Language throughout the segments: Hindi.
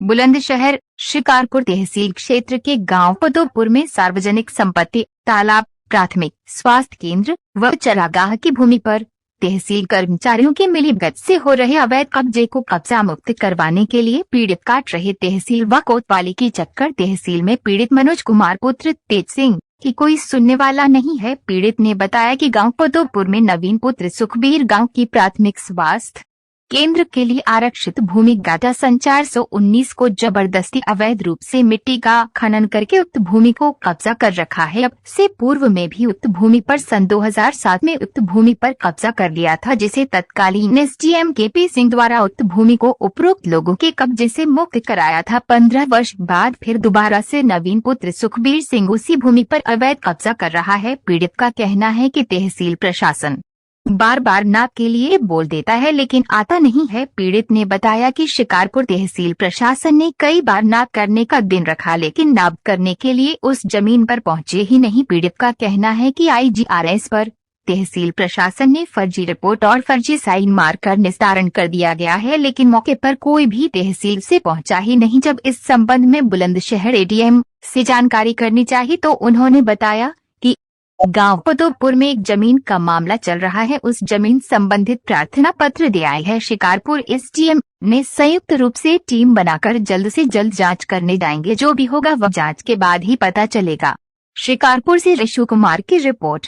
बुलंदशहर शिकारपुर तहसील क्षेत्र के गांव पदोपुर में सार्वजनिक संपत्ति, तालाब, प्राथमिक स्वास्थ्य केंद्र व चरागाह की भूमि पर तहसील कर्मचारियों की मिलीभगत से हो रहे अवैध कब्जे को कब्जा मुक्त करवाने के लिए पीड़ित काट रहे तहसील व कोतवाली की चक्कर तहसील में पीड़ित मनोज कुमार पुत्र तेज सिंह की कोई सुनने वाला नहीं है। पीड़ित ने बताया कि गांव पदोपुर में नवीन पुत्र सुखबीर गांव की प्राथमिक स्वास्थ्य केंद्र के लिए आरक्षित भूमि गाटा सन 419 को जबरदस्ती अवैध रूप से मिट्टी का खनन करके उक्त भूमि को कब्जा कर रखा है। अब से पूर्व में भी उक्त भूमि पर सन 2007 में उक्त भूमि पर कब्जा कर लिया था, जिसे तत्कालीन एसडीएम केपी सिंह द्वारा उक्त भूमि को उपरोक्त लोगों के कब्जे से मुक्त कराया था। 15 वर्ष बाद फिर दोबारा से नवीन पुत्र सुखबीर सिंह उसी भूमि पर अवैध कब्जा कर रहा है। पीड़ित का कहना है कि तहसील प्रशासन बार बार नाप के लिए बोल देता है लेकिन आता नहीं है। पीड़ित ने बताया कि शिकारपुर तहसील प्रशासन ने कई बार नाप करने का दिन रखा लेकिन नाप करने के लिए उस जमीन पर पहुंचे ही नहीं। पीड़ित का कहना है कि IGRS पर तहसील प्रशासन ने फर्जी रिपोर्ट और फर्जी साइन मारकर निस्तारण कर दिया गया है, लेकिन मौके पर कोई भी तहसील से पहुंचा ही नहीं। जब इस संबंध में बुलंदशहर ADM से जानकारी करनी चाहिए तो उन्होंने बताया कि गांव पदोपुर में एक जमीन का मामला चल रहा है, उस जमीन संबंधित प्रार्थना पत्र दे आए है। शिकारपुर SDM ने संयुक्त रूप से टीम बनाकर जल्द से जल्द जांच करने जाएंगे, जो भी होगा वह जांच के बाद ही पता चलेगा। शिकारपुर से ऋषु कुमार की रिपोर्ट।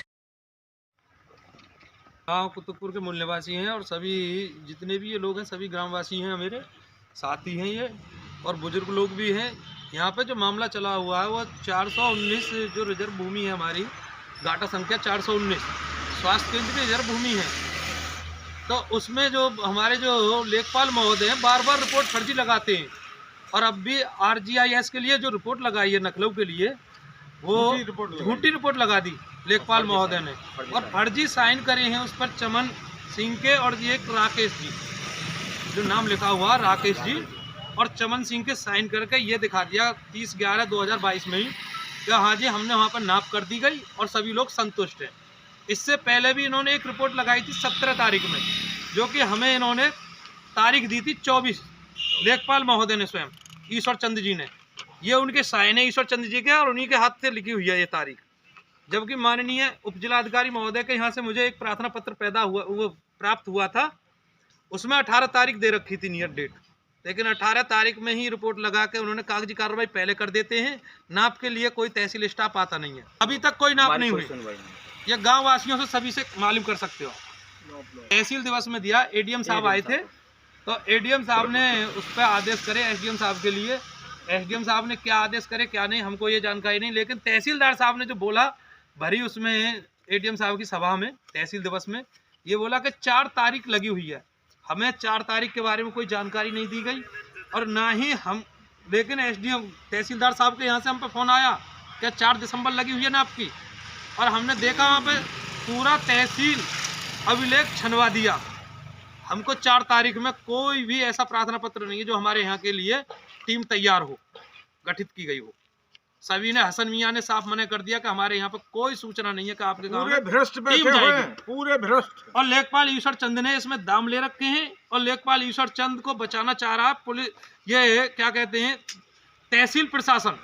गाँव कुतुबपुर के मूल निवासी हैं और सभी जितने भी ये लोग हैं सभी ग्रामवासी हैं, मेरे साथी हैं ये, और बुजुर्ग लोग भी हैं। यहाँ पे जो मामला चला हुआ है वो 419 जो रिजर्व भूमि है हमारी, गाटा संख्या 419 स्वास्थ्य केंद्र की रिजर्व भूमि है। तो उसमें जो हमारे जो लेखपाल महोदय हैं बार बार रिपोर्ट फर्जी लगाते हैं, और अब भी RGIS के लिए जो रिपोर्ट लगाई है नकलों के लिए वो झूठी रिपोर्ट लगा दी लेखपाल महोदय ने, और फर्जी साइन करे हैं उस पर चमन सिंह के और ये एक राकेश जी, जो नाम लिखा हुआ राकेश जी और चमन सिंह के साइन करके ये दिखा दिया 30/11/2022 में ही कि हाँ जी हमने वहाँ पर नाप कर दी गई और सभी लोग संतुष्ट हैं। इससे पहले भी इन्होंने एक रिपोर्ट लगाई थी 17 तारीख में, जो कि हमें इन्होंने तारीख दी थी 24, लेखपाल महोदय ने स्वयं ईश्वर चंद जी ने, ये उनके साइन है ईश्वर चंद जी के और उन्हीं के हाथ से लिखी हुई है ये तारीख। जबकि माननीय उपजिलाधिकारी महोदय के यहाँ से मुझे एक प्रार्थना पत्र प्राप्त हुआ था, उसमें 18 तारीख दे रखी थी नियत डेट, लेकिन 18 तारीख में ही रिपोर्ट लगा के उन्होंने कागजी कार्रवाई पहले कर देते हैं। नाप के लिए कोई तहसील स्टाफ आता नहीं है, अभी तक कोई नाप नहीं हुई। ये गांव वासियों से सभी से मालूम कर सकते हो। तहसील दिवस में दिया, ADM साहब आए थे, तो ADM साहब ने उस पर आदेश करे SDM साहब के लिए। SDM साहब ने क्या आदेश करे क्या नहीं हमको ये जानकारी नहीं, लेकिन तहसीलदार साहब ने जो बोला भरी उसमें ADM साहब की सभा में तहसील दिवस में, ये बोला कि 4 तारीख लगी हुई है। हमें 4 तारीख के बारे में कोई जानकारी नहीं दी गई और ना ही हम, लेकिन SDM तहसीलदार साहब के यहाँ से हम पे फ़ोन आया क्या 4 दिसंबर लगी हुई है ना आपकी, और हमने देखा वहाँ पे पूरा तहसील अभिलेख छनवा दिया। हमको 4 तारीख में कोई भी ऐसा प्रार्थना पत्र नहीं है जो हमारे यहाँ के लिए टीम तैयार हो, गठित की गई हो। सभी ने, हसन मियाँ ने साफ मना कर दिया कि हमारे यहाँ पर कोई सूचना नहीं है कि आपके गांव में टीम जाएगी, पूरे भ्रष्ट। और लेखपाल ईश्वर चंद ने इसमें दाम ले रखे हैं, और लेखपाल ईश्वर चंद को बचाना चाह रहा पुलिस, ये क्या कहते हैं तहसील प्रशासन।